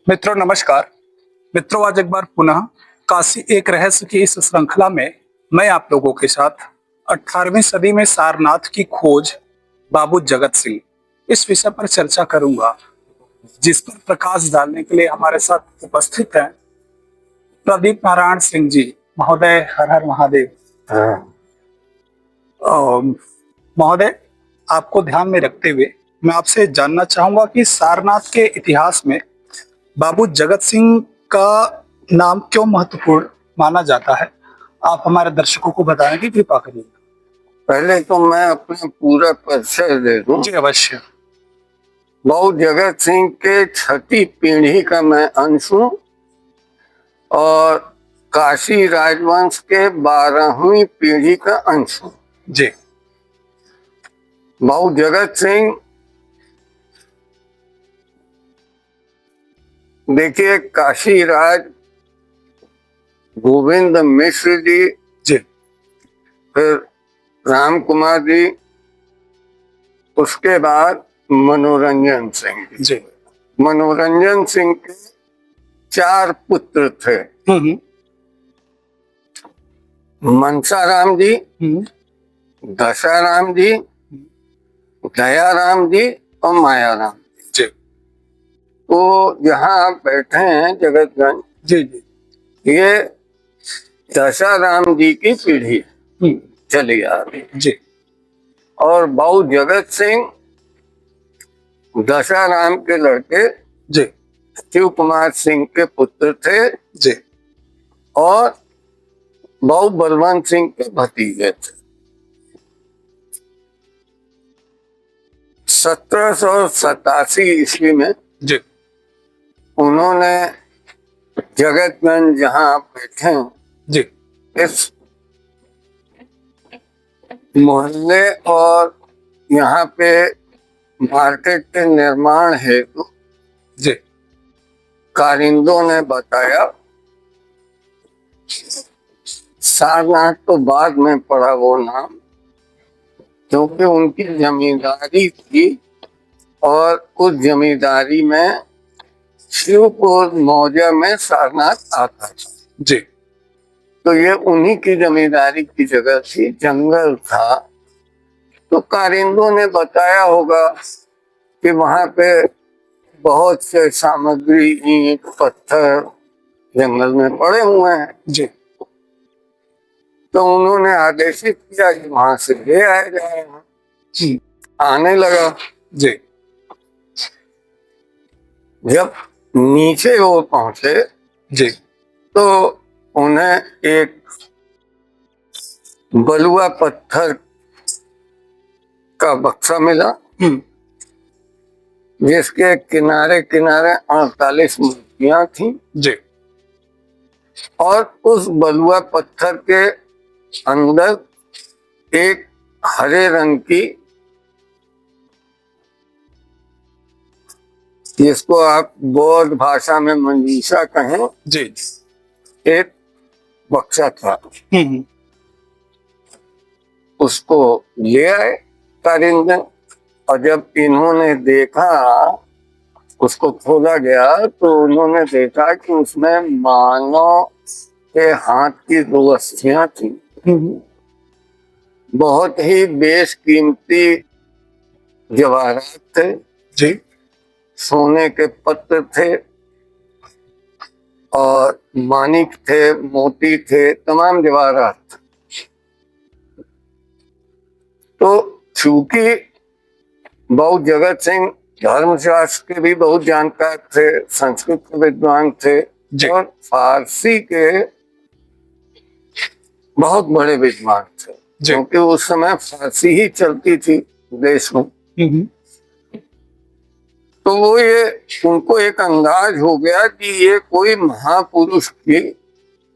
मित्रों नमस्कार। मित्रों आज एक बार पुनः काशी एक रहस्य की इस श्रृंखला में मैं आप लोगों के साथ 18वीं सदी में सारनाथ की खोज बाबू जगत सिंह इस विषय पर चर्चा करूंगा, जिस पर प्रकाश डालने के लिए हमारे साथ उपस्थित हैं प्रदीप नारायण सिंह जी। महोदय हर हर महादेव। हाँ। महोदय, आपको ध्यान में रखते हुए मैं आपसे जानना चाहूंगा कि सारनाथ के इतिहास में बाबू जगत सिंह का नाम क्यों महत्वपूर्ण माना जाता है। आप हमारे दर्शकों को बताने की कृपा करिए। पहले तो मैं अपना पूरा परिचय दे दूं। जी अवश्य। बाबू जगत सिंह के छठी पीढ़ी का मैं अंश हूँ और काशी राजवंश के 12वीं पीढ़ी का अंश हूँ। जी। बाबू जगत सिंह देखिए, काशी राज गोविंद मिश्र जी, जी, फिर राम कुमार जी, उसके बाद मनोरंजन सिंह जी। मनोरंजन सिंह के 4 पुत्र थे। मनसाराम जी, दशाराम जी, दयाराम जी और मायाराम जी। तो यहाँ आप बैठे हैं जगतगंज, जी जी। ये दशाराम जी की पीढ़ी चली आ रही। जी। और बाबू जगत सिंह दशाराम के लड़के जी। शिव कुमार सिंह के पुत्र थे। जी। और बाबू बलवंत सिंह के भतीजे थे। 1787 ईस्वी में जी। उन्होंने जगतगंज जहां आप बैठे हैं, जी। इस मोहल्ले और यहाँ पे मार्केट के निर्माण हेतु जी। कारिंदों ने बताया। सारनाथ तो बाद में पड़ा वो नाम, क्योंकि उनकी जमींदारी थी और उस जमींदारी में शिवपुर मौजा में सारनाथ आता था। जी। तो ये उन्हीं की जमींदारी की जगह थी, जंगल था। तो कारिंदों ने बताया होगा कि वहां पे बहुत से सामग्री, ईंट पत्थर जंगल में पड़े हुए हैं। जी। तो उन्होंने आदेशित किया कि वहां से ले आया जाए। आने लगा। जी। जब नीचे वो पहुंचे जी। तो उन्हें एक बलुआ पत्थर का बक्सा मिला, जिसके किनारे किनारे 48 मूर्तियां थी। जी। और उस बलुआ पत्थर के अंदर एक हरे रंग की, जिसको आप बौद्ध भाषा में मंजीषा कहें, जी, एक बक्सा था। उसको ले आए कारिंदे, और जब इन्होंने देखा, उसको खोला गया तो उन्होंने देखा कि उसमें मानव के हाथ की 2 अस्थियां थी। बहुत ही बेशकीमती जवाहरात थे। जी। सोने के पत्थर थे और मानिक थे, मोती थे, तमाम जवाहरात। तो चूंकि बाबू जगत सिंह धर्मशास्त्र के भी बहुत जानकार थे, संस्कृत के विद्वान थे और फारसी के बहुत बड़े विद्वान थे, क्योंकि उस समय फारसी ही चलती थी देश में। तो वो ये उनको एक अंदाज हो गया कि ये कोई महापुरुष की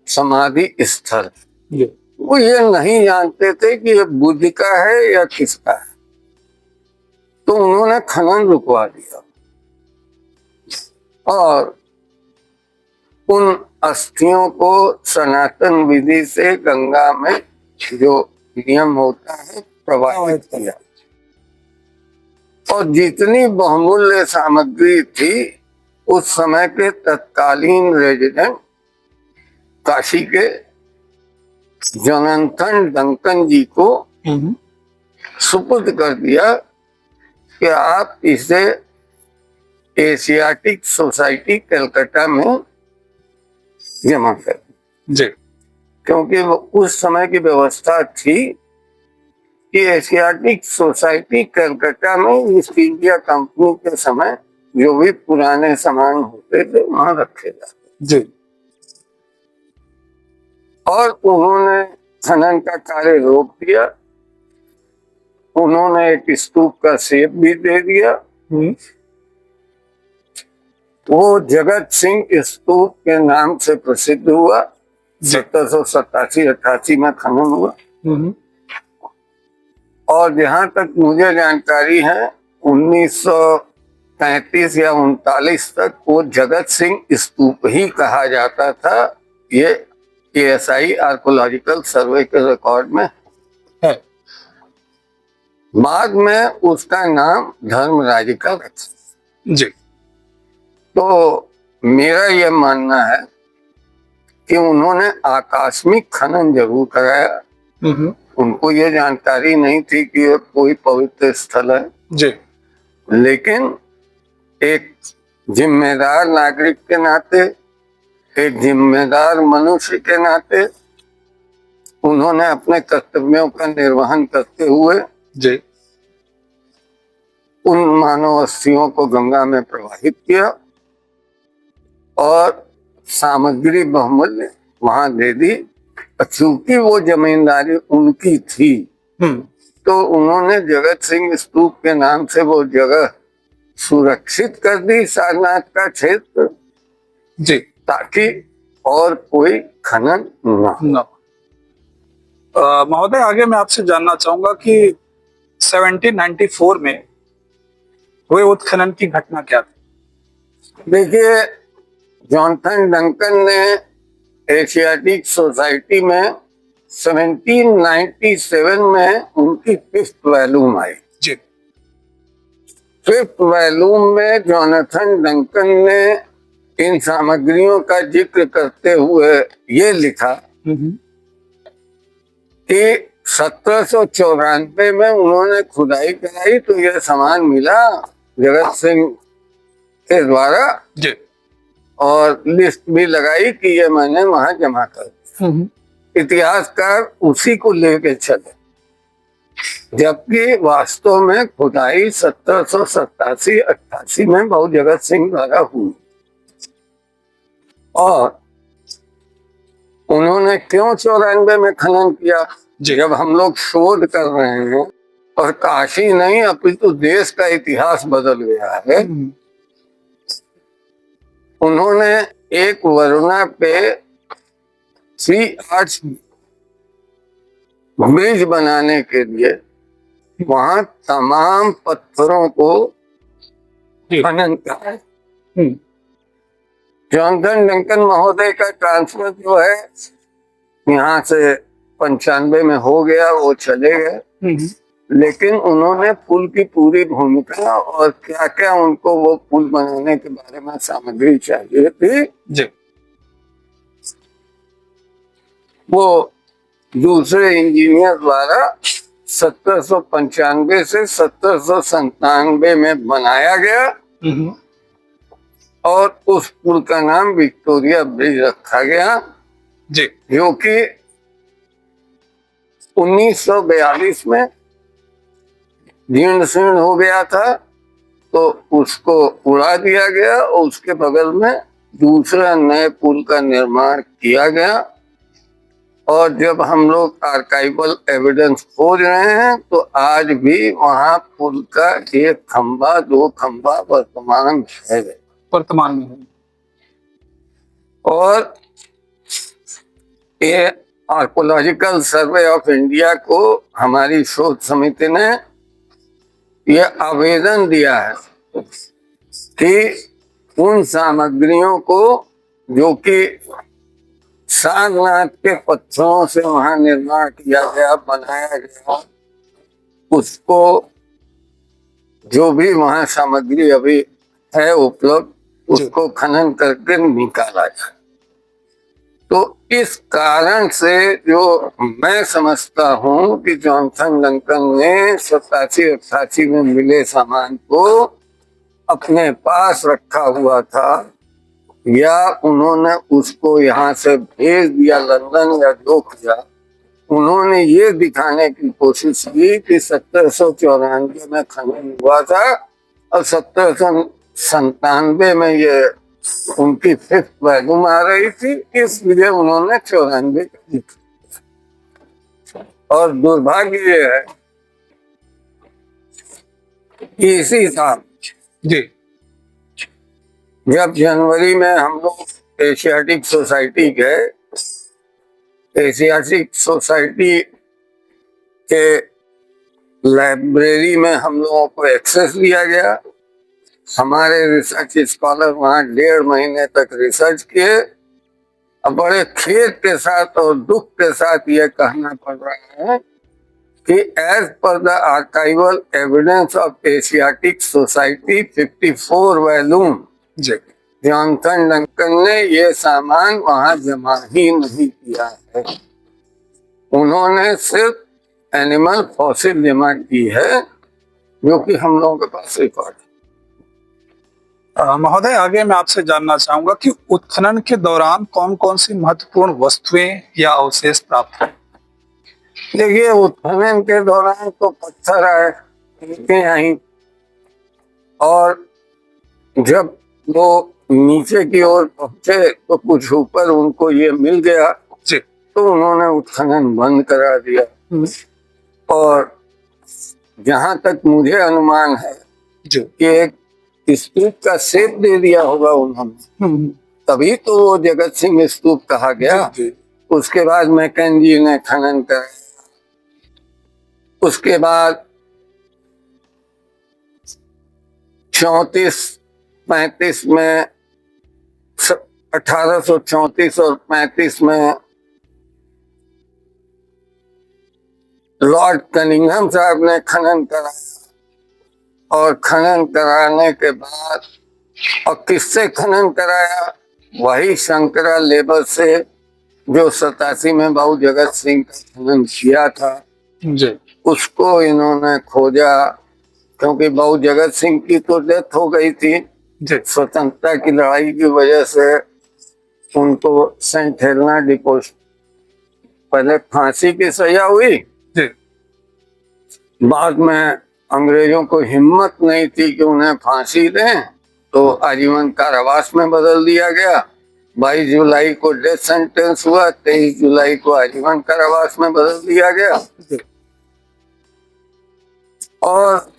समाधि स्थल है। वो ये नहीं जानते थे कि ये बुद्ध का है या किसका है। तो उन्होंने खनन रुकवा दिया और उन अस्थियों को सनातन विधि से गंगा में जो नियम होता है प्रवाहित किया। और जितनी बहुमूल्य सामग्री थी उस समय के तत्कालीन रेजिडेंट काशी के जोनाथन डंकन जी को सुपुर्द कर दिया कि आप इसे एशियाटिक सोसाइटी कलकत्ता में जमा कर, जी, क्योंकि उस समय की व्यवस्था थी कि एशियाटिक सोसाइटी कलकत्ता में ईस्ट इंडिया कंपनी के समय जो भी पुराने सामान होते थे वहां रखे जाते। जी, और उन्होंने खनन का कार्य रोक दिया। उन्होंने एक स्तूप का शेप भी दे दिया। वो जगत सिंह स्तूप के नाम से प्रसिद्ध हुआ। 1787-88 में खनन हुआ। और जहां तक मुझे जानकारी है 1933 या 39 तक वो जगत सिंह स्तूप ही कहा जाता था। ये ASI आर्कोलॉजिकल सर्वे के रिकॉर्ड में है। बाद में उसका नाम धर्मराज का रखा। जी, तो मेरा यह मानना है कि उन्होंने आकस्मिक खनन जरूर कराया। उनको ये जानकारी नहीं थी कि ये कोई पवित्र स्थल है। जी, लेकिन एक जिम्मेदार नागरिक के नाते, एक जिम्मेदार मनुष्य के नाते उन्होंने अपने कर्तव्यों का निर्वहन करते हुए जी, उन मानव अस्थियों को गंगा में प्रवाहित किया और सामग्री बहुमूल्य वहां दे दी। चूंकि वो जमींदारी उनकी थी तो उन्होंने जगत सिंह स्तूप के नाम से वो जगह सुरक्षित कर दी, सारनाथ का क्षेत्र, जी, ताकि और कोई खनन न हो। महोदय, आगे मैं आपसे जानना चाहूंगा कि 1794 में हुए उत्खनन की घटना क्या थी? देखिए, जोनाथन डंकन ने एशियाटिक सोसाइटी में 1797 में उनकी 5th वॉल्यूम आई। जी, 5th वॉल्यूम में जोनाथन डंकन ने इन सामग्रियों का जिक्र करते हुए ये लिखा कि 1794 में उन्होंने खुदाई कराई तो यह सामान मिला जगत सिंह के द्वारा। जी, और लिस्ट भी लगाई कि ये मैंने वहां जमा कर दिया। इतिहासकार उसी को लेके चले, जबकि वास्तव में खुदाई 1787-88 में बहु जगत सिंह द्वारा हुई। और उन्होंने क्यों 94 में खनन किया? जब हम लोग शोध कर रहे हैं और काशी नहीं अपितु देश का इतिहास बदल गया है। उन्होंने एक वरुणा पे 3 आर्च ब्रिज बनाने के लिए वहां तमाम पत्थरों को खनन करा। जोनाथन डंकन महोदय का ट्रांसफर जो है यहाँ से 95 में हो गया, वो चले गए। लेकिन उन्होंने पुल की पूरी भूमिका और क्या क्या उनको वो पुल बनाने के बारे में सामग्री चाहिए थी, जी, वो दूसरे इंजीनियर द्वारा 1795 से 1797 में बनाया गया। और उस पुल का नाम विक्टोरिया ब्रिज रखा गया, जी, जो कि 1942 में जीर्ण शीर्ण हो गया था तो उसको उड़ा दिया गया और उसके बगल में दूसरा नए पुल का निर्माण किया गया। और जब हम लोग आर्काइवल एविडेंस खोज रहे हैं तो आज भी वहां पुल का 1 खंबा 2 खंबा वर्तमान में है। और ये आर्कोलॉजिकल सर्वे ऑफ इंडिया को हमारी शोध समिति ने यह आवेदन दिया है कि उन सामग्रियों को जो कि सारनाथ के पत्थरों से वहां निर्माण किया गया, बनाया गया, उसको जो भी वहां सामग्री अभी है उपलब्ध उसको खनन करके निकाला जाए। तो इस कारण से जो मैं समझता हूँ कि जॉनसन डंकन ने 87-88 में मिले सामान को अपने पास रखा हुआ था, या उन्होंने उसको यहाँ से भेज दिया लंदन, या जो किया, उन्होंने ये दिखाने की कोशिश की कि 1794 में खनन हुआ था और 1797 में ये उनकी फिफ्थ वैल्यूम आ रही थी, इसलिए उन्होंने 94 का जिक्र किया। और दुर्भाग्य ये है कि इसी साल जी जब जनवरी में हम लोग एशियाटिक सोसाइटी गए, एशियाटिक सोसाइटी के लाइब्रेरी में हम लोगों को एक्सेस दिया गया। हमारे रिसर्च स्कॉलर वहां 1.5 महीने तक रिसर्च किए। अब बड़े खेद के साथ और दुख के साथ ये कहना पड़ रहा है कि as per the archival evidence of Asiatic Society 54 volume, Johnson Duncan ने ये सामान वहां जमा ही नहीं किया है। उन्होंने सिर्फ एनिमल फॉसिल जमा की है, जो कि हम लोगों के पास रिकॉर्ड है। महोदय, आगे मैं आपसे जानना चाहूंगा कि उत्खनन के दौरान कौन कौन सी महत्वपूर्ण वस्तुएं या अवशेष प्राप्त हुए? देखिए, उत्खनन के दौरान तो पत्थर आए, ईंटें आई, और जब वो नीचे की ओर पहुंचे तो कुछ ऊपर उनको ये मिल गया, तो उन्होंने उत्खनन बंद करा दिया। और जहां तक मुझे अनुमान है कि एक स्तूप का शेप दे दिया होगा उन्होंने, तभी तो वो जगत सिंह स्तूप कहा गया। उसके बाद मैकेंजी ने खनन कराया, उसके बाद 34-35 में 1834 और 35 में लॉर्ड कनिंघम साहब ने खनन कराया, और खनन कराने के बाद, और किससे खनन कराया? वही शंकरा लेबर से जो 87 में बाबू जगत सिंह का खनन किया था जी। उसको इन्होंने खोजा, क्योंकि बाबू जगत सिंह की तो डेथ हो गई थी स्वतंत्रता की लड़ाई की वजह से। उनको सेंट हेलेना डिपोट, पहले फांसी की सजा हुई, बाद में अंग्रेजों को हिम्मत नहीं थी कि उन्हें फांसी दें, तो आजीवन कारावास में बदल दिया गया। 22 जुलाई को डेथ सेंटेंस हुआ, 23 जुलाई को आजीवन कारावास में बदल दिया गया। और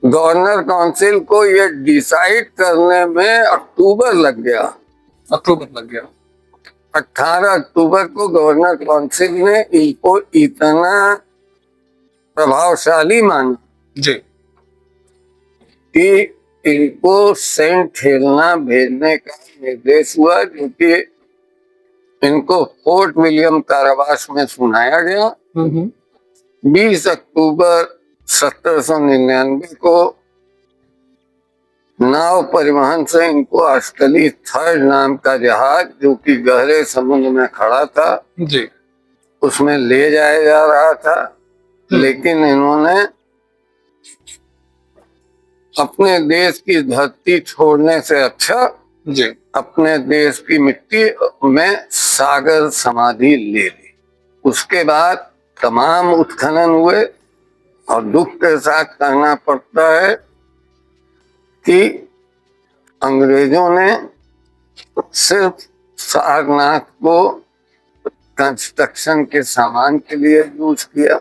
गवर्नर काउंसिल को ये डिसाइड करने में अक्टूबर लग गया। 18 अक्टूबर को गवर्नर काउंसिल ने इनको इतना प्रभावशाली माना कि इनको सेंट हेलेना भेजने का निर्देश हुआ, जो कि इनको फोर्ट विलियम कारावास में सुनाया गया। 20 अक्टूबर 1799 को नाव परिवहन से इनको ऑस्ट्रेली थर्ड नाम का जहाज, जो कि गहरे समुद्र में खड़ा था, उसमें ले जाया जा रहा था। लेकिन इन्होंने अपने देश की धरती छोड़ने से अच्छा अपने देश की मिट्टी में सागर समाधि ले ली। उसके बाद तमाम उत्खनन हुए, और दुख के साथ कहना पड़ता है कि अंग्रेजों ने सिर्फ सारनाथ को कंस्ट्रक्शन के सामान के लिए यूज किया,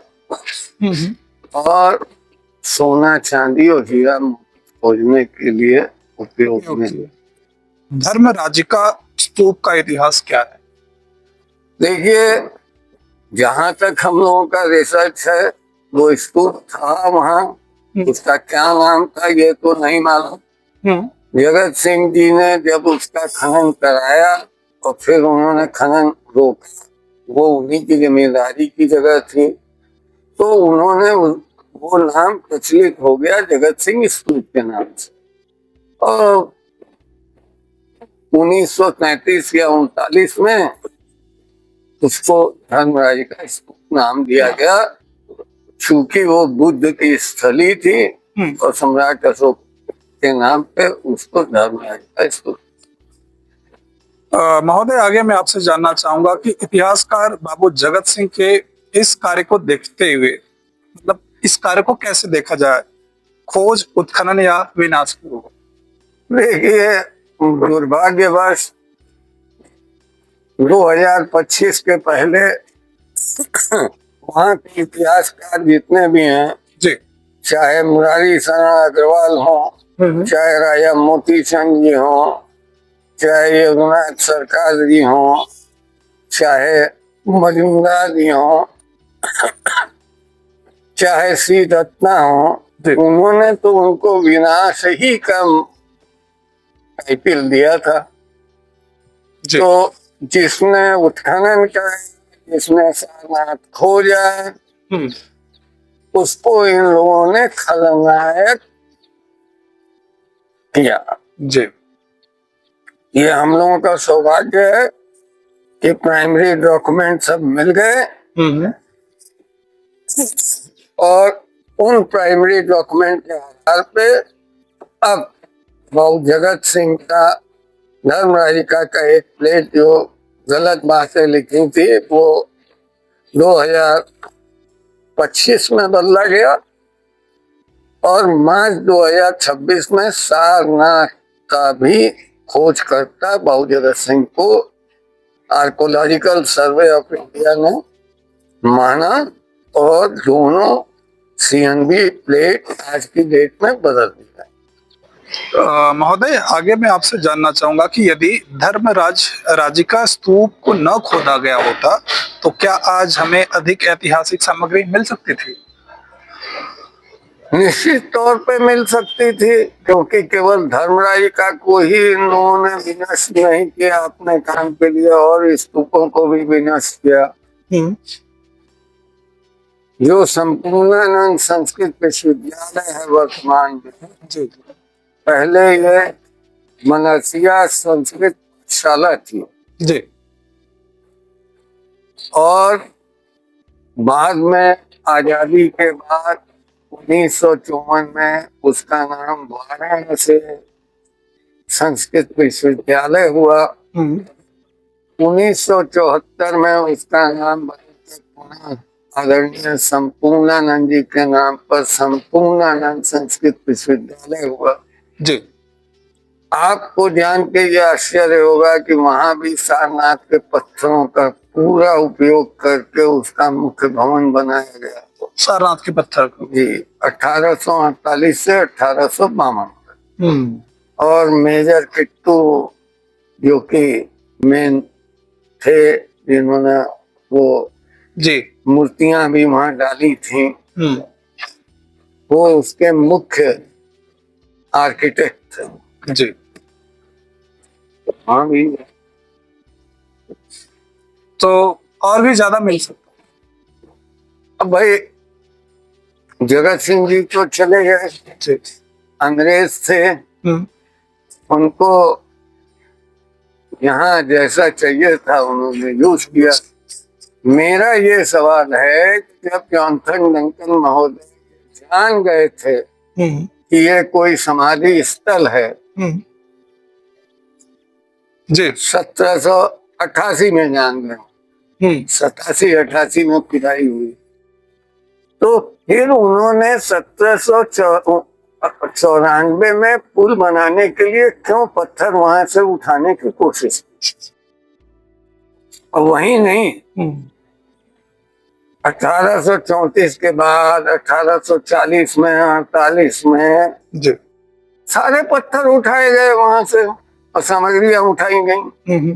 और सोना चांदी और हीरा खोजने के लिए उपयोग में लिया। धर्म राजिका स्तूप का इतिहास क्या है? देखिए, जहां तक हम लोगों का रिसर्च है, वो स्तूप था वहां, उसका क्या नाम था ये तो नहीं मालूम। जगत सिंह जी ने जब उसका खनन कराया और फिर उन्होंने खनन रोका, वो उन्हीं की जिम्मेदारी की जगह थी, तो उन्होंने वो नाम प्रचलित हो गया जगत सिंह स्तूप के नाम से। और 1933 या 39 में उसको धर्मराज का स्तूप नाम दिया गया, चूंकि वो बुद्ध की स्थली थी और सम्राट अशोक के नाम पे उसको धर्मराज का स्तूप। महोदय, आगे मैं आपसे जानना चाहूंगा कि इतिहासकार बाबू जगत सिंह के इस कार्य को देखते हुए, मतलब इस कार्य को कैसे देखा जाए, खोज, उत्खनन या विनाश की ओर? देखिए, दुर्भाग्यवश 2025 के पहले वहाँ के इतिहासकार जितने भी हैं, जी, चाहे मुरारी शरण अग्रवाल हो, चाहे राजा मोती चंद जी हो, चाहे रघुनाथ सरकार जी हो, चाहे मजूमदार जी हो, चाहे श्री रत्ना हो, उन्होंने तो उनको विनाश ही का टाइटल दिया था। तो जिसने उत्खनन किया, जिसने सारनाथ खोजा, उसको इन लोगों ने खलनायक किया। जी, ये हम लोगों का सौभाग्य है कि प्राइमरी डॉक्यूमेंट सब मिल गए और उन प्राइमरी डॉक्यूमेंट के आधार पे अब बाबू जगत सिंह का धर्मराजिका का एक प्लेट जो गलत बातें लिखी थी वो 2025 में बदला गया और मार्च 2026 में सारनाथ का भी खोजकर्ता बाबू जगत सिंह को आर्कोलॉजिकल सर्वे ऑफ इंडिया ने माना और दोनों सीएनबी प्लेट आज की डेट में बदल दिया। महोदय, आगे मैं आपसे जानना चाहूंगा कि यदि धर्मराज राजिका स्तूप को न खोदा गया होता तो क्या आज हमें अधिक ऐतिहासिक सामग्री मिल सकती थी? निश्चित तौर पे मिल सकती थी, क्योंकि केवल धर्मराजिका को ही इन लोगों ने विनष्ट नहीं किया, अपने काम के लिए और स्तूपों को भी विनष्ट किया। जो संपूर्णानंद संस्कृत विश्वविद्यालय है वर्तमान में, पहले ये मनसिया संस्कृत शाला थी जी, और बाद में आजादी के बाद 1954 में उसका नाम वाराणसी संस्कृत विश्वविद्यालय हुआ। 1974 में उसका नाम पुनः आदरणीय संपूर्णानंद जी के नाम पर संपूर्णानंद संस्कृत विश्वविद्यालय हुआ। जी, आपको जान के ये आश्चर्य होगा कि वहां भी सारनाथ के पत्थरों का पूरा उपयोग करके उसका मुख्य भवन बनाया गया। सारनाथ के पत्थर को जी, 1848 से 1852 और मेजर किट्टू जो कि मेन थे, जिन्होंने वो जी मूर्तियां भी वहां डाली थी, वो उसके मुख्य आर्किटेक्ट थे। जी, हाँ भी, तो और भी ज्यादा मिल सकता। अब भाई जगत सिंह जी तो चले गए, अंग्रेज थे, उनको यहाँ जैसा चाहिए था उन्होंने यूज किया। मेरा ये सवाल है कि जब जॉनसन डंकन महोदय जान गए थे कि ये कोई समाधि स्थल है, जी 1788 में जान गए, 87-88 में खुदाई हुई, तो फिर उन्होंने 1794 में पुल बनाने के लिए क्यों पत्थर वहां से उठाने की कोशिश की? और वही नहीं, 1834 के बाद 1840 में 48 में जी सारे पत्थर उठाए गए वहां से और सामग्रियां उठाई गई।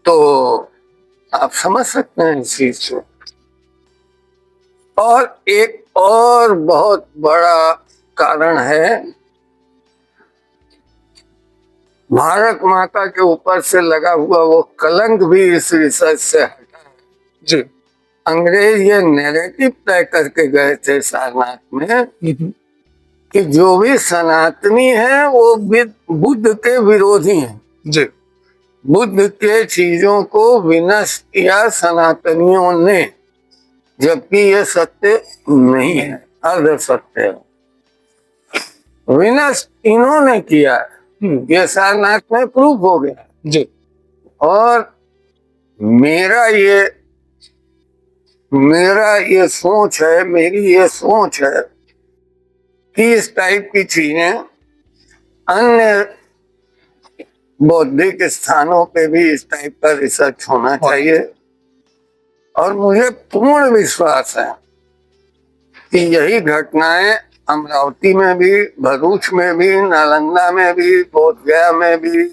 तो आप समझ सकते हैं इस चीज को। और एक और बहुत बड़ा कारण है, भारत माता के ऊपर से लगा हुआ वो कलंक भी इस रिसर्च से हटा। जी, अंग्रेज ये नैरेटिव तय करके गए थे सारनाथ में कि जो भी सनातनी है वो बुद्ध के विरोधी हैं। जी। बुद्ध के चीजों को विनष्ट किया सनातनियों ने, जबकि ये सत्य नहीं है, अर्ध सत्य है। विनष्ट इन्होंने किया है, ये सारनाथ में प्रूफ हो गया। जी। और मेरा ये सोच है, मेरी ये सोच है कि इस टाइप की चीजें अन्य बौद्धिक स्थानों पे भी इस टाइप का रिसर्च होना चाहिए। और मुझे पूर्ण विश्वास है कि यही घटनाएं अमरावती में भी, भरूच में भी, नालंदा में भी, बोधगया में भी,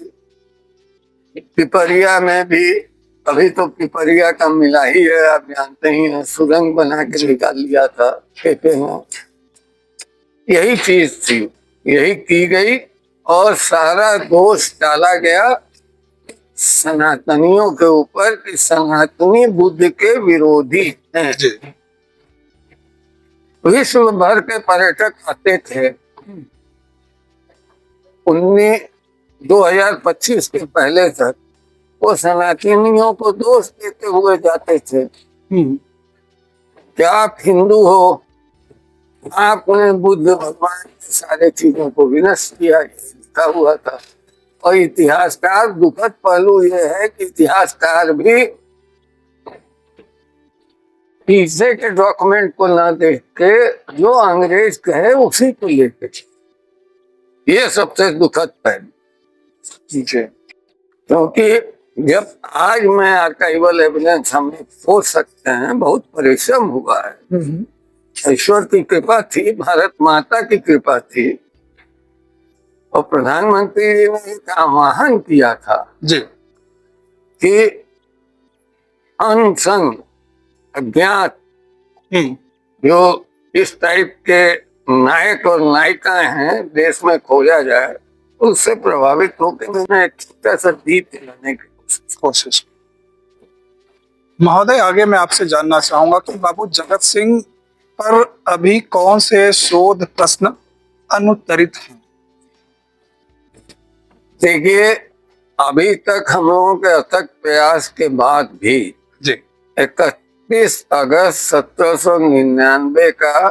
पिपरिया में भी, अभी तो पिपरिया का मिला ही है, आप जानते ही हैं, सुरंग बना के निकाल लिया था खेते में। यही चीज थी, यही की गई और सारा दोष डाला गया सनातनियों के ऊपर कि सनातनी बुद्ध के विरोधी हैं। विश्व भर के पर्यटक आते थे। 2025 के पहले तक वो सनातनियों को दोष देते हुए जाते थे कि आप हिंदू हो, आपने बुद्ध भगवान की सारे चीजों को विनष्ट किया, लिखा हुआ था। और इतिहासकार, दुखद पहलू यह है कि इतिहासकार भी पीछे के डॉक्यूमेंट को ना देख के जो अंग्रेज कहे उसी को लेके, ये सबसे दुखद पहलू। क्योंकि जब आज में आर्काइवल एविडेंस हम खोज सकते हैं, बहुत परिश्रम हुआ है, ईश्वर की कृपा थी, भारत माता की कृपा थी। और प्रधानमंत्री जी ने एक आह्वान किया था जी कि अनसन अज्ञात जो इस टाइप के नायक और नायिकाएं हैं देश में खोजा जाए। उससे प्रभावित होकर मैंने एक छोटा सा दीप जलाने की कोशिश। महोदय, आगे मैं आपसे जानना चाहूंगा कि बाबू जगत सिंह पर अभी कौन से शोध प्रश्न अनुत्तरित हैं? देखिए, अभी तक हम लोगों के अथक प्रयास के बाद भी जी 31 अगस्त 1799 का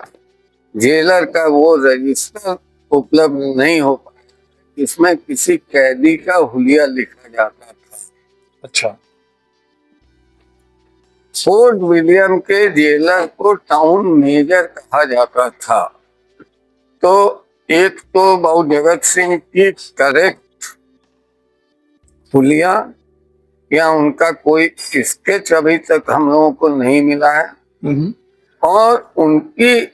जेलर का वो रजिस्टर उपलब्ध नहीं हो पाया, इसमें किसी कैदी का हुलिया लिखा जाता था। अच्छा। फोर्ट विलियम के जेलर को टाउन मेजर कहा जाता था। तो एक तो बाबू जगत सिंह की करेक्ट हुलिया या उनका कोई स्केच अभी तक हम लोगों को नहीं मिला है, और उनकी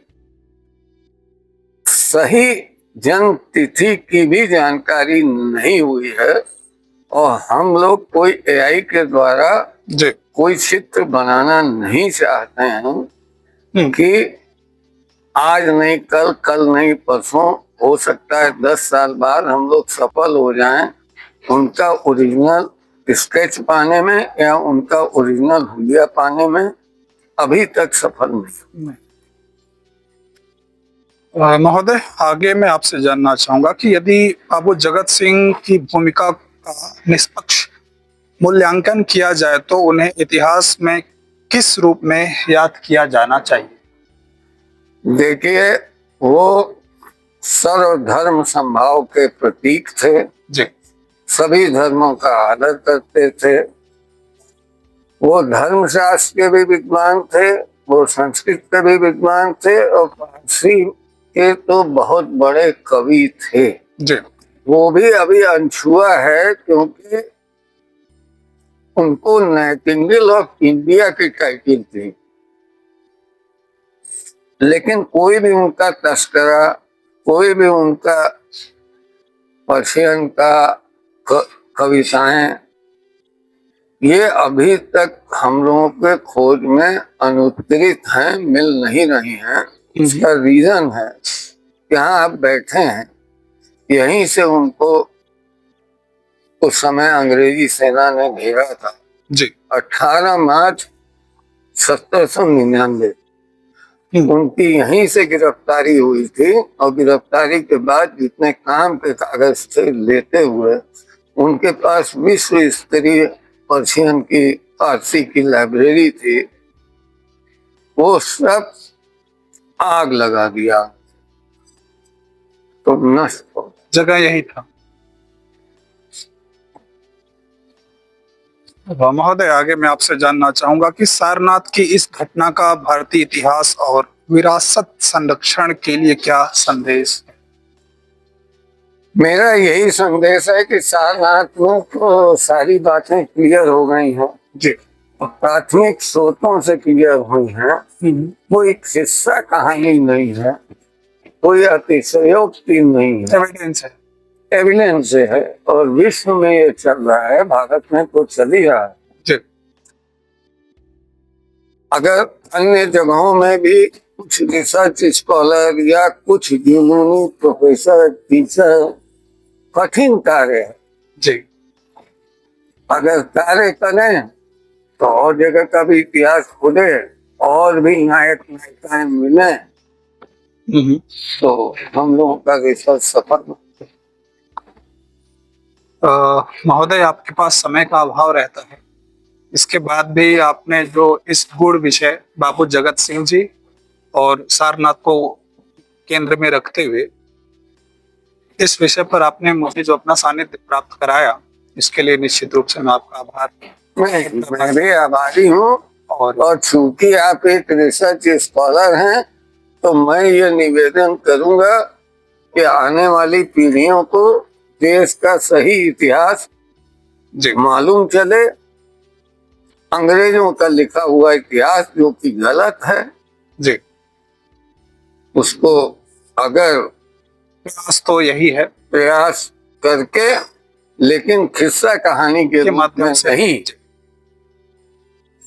सही जन्म तिथि की भी जानकारी नहीं हुई है। और हम लोग कोई एआई के द्वारा कोई चित्र बनाना नहीं चाहते हैं कि आज नहीं कल, कल नहीं परसों, हो सकता है 10 साल बाद हम लोग सफल हो जाएं उनका ओरिजिनल स्केच पाने में या उनका ओरिजिनल हुलिया पाने में। अभी तक सफल नहीं। महोदय, आगे मैं आपसे जानना चाहूंगा कि यदि बाबू जगत सिंह की भूमिका का निष्पक्ष मूल्यांकन किया जाए तो उन्हें इतिहास में किस रूप में याद किया जाना चाहिए? देखिए, वो सर्वधर्म संभाव के प्रतीक थे जी। सभी धर्मों का आदर करते थे। वो धर्मशास्त्र के भी विद्वान थे, वो संस्कृत के भी विद्वान थे, और फारसी के तो बहुत बड़े कवि थे जी। वो भी अभी अनछुआ है, क्योंकि उनको नाइटिंगेल ऑफ इंडिया की टाइटल थी। लेकिन कोई भी उनका तस्करा, कोई भी उनका पर्शियन का कविताएं, ये अभी तक हम लोगों के खोज में अनुत्तरित हैं, मिल नहीं रही हैं। इसका रीजन है कि यहाँ आप बैठे हैं, यहीं से उनको उस समय अंग्रेजी सेना ने घेरा था। जी। 18 मार्च 1799 उनकी यहीं से गिरफ्तारी हुई थी, और गिरफ्तारी के बाद जितने काम के कागज थे लेते हुए उनके पास विश्व स्तरीय पर्शियन की फारसी की लाइब्रेरी थी, वो सब आग लगा दिया तो नष्ट हो। जगह यही था। महोदय, आगे मैं आपसे जानना चाहूंगा कि सारनाथ की इस घटना का भारतीय इतिहास और विरासत संरक्षण के लिए क्या संदेश है? मेरा यही संदेश है कि सारनाथ में तो सारी बातें क्लियर हो गई हैं जी। प्राथमिक स्रोतों से क्लियर हुई हैं, कोई किस्सा कहानी नहीं है, कोई अतिशयोक्ति नहीं है, एविडेंस है। एविडेंस है, और विश्व में ये चल रहा है, भारत में तो चल ही रहा है। जी। अगर अन्य जगहों में भी कुछ रिसर्च स्कॉलर या कुछ यूनानी प्रोफेसर टीचर कठिन कार्य है, जी। अगर कार्य करें तो और जगह का भी इतिहास खुले और भी नायक नायिकाएं मिले तो हम लोगों का रिसर्च सफल। महोदय, आपके पास समय का अभाव रहता है, इसके बाद भी आपने जो इस गुड़ विषय बाबू जगत सिंह जी और सारनाथ को केंद्र में रखते हुए इस विषय पर आपने मुझे जो अपना सानिध्य प्राप्त कराया, इसके लिए निश्चित रूप से मैं आपका आभार। मैं भी आभारी हूँ, और चूंकि आप एक रिसर्च स्कॉलर हैं तो मैं ये निवेदन करूंगा कि आने वाली पीढ़ियों को देश का सही इतिहास मालूम चले। अंग्रेजों का लिखा हुआ इतिहास जो कि गलत है जी, उसको अगर प्रयास तो यही है, प्रयास करके, लेकिन किस्सा कहानी के माध्यम से नहीं,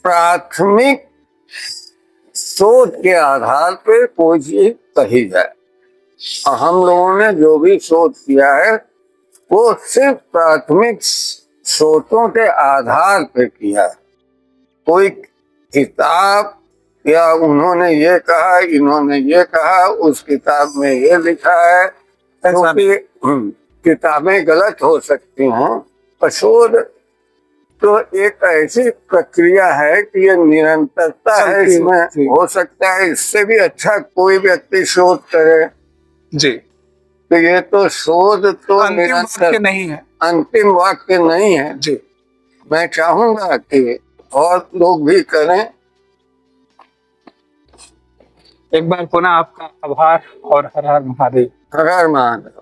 प्राथमिक सोच के आधार पर कोई चीज कही जाए। हम लोगों ने जो भी शोध किया है वो सिर्फ प्राथमिक स्रोतों के आधार पर किया है। कोई किताब या उन्होंने ये कहा, इन्होंने ये कहा, उस किताब में ये लिखा है, क्योंकि किताबें गलत हो सकती हैं, पर शोध तो एक ऐसी प्रक्रिया है कि ये निरंतरता है, इसमें हो सकता है इससे भी अच्छा कोई व्यक्ति शोध करे जी। तो ये तो शोध तो अंतिम वाक्य नहीं है, अंतिम वाक्य नहीं है जी। मैं चाहूंगा कि और लोग भी करें। एक बार पुनः आपका आभार और हर हर महादेव। हर हर महादेव।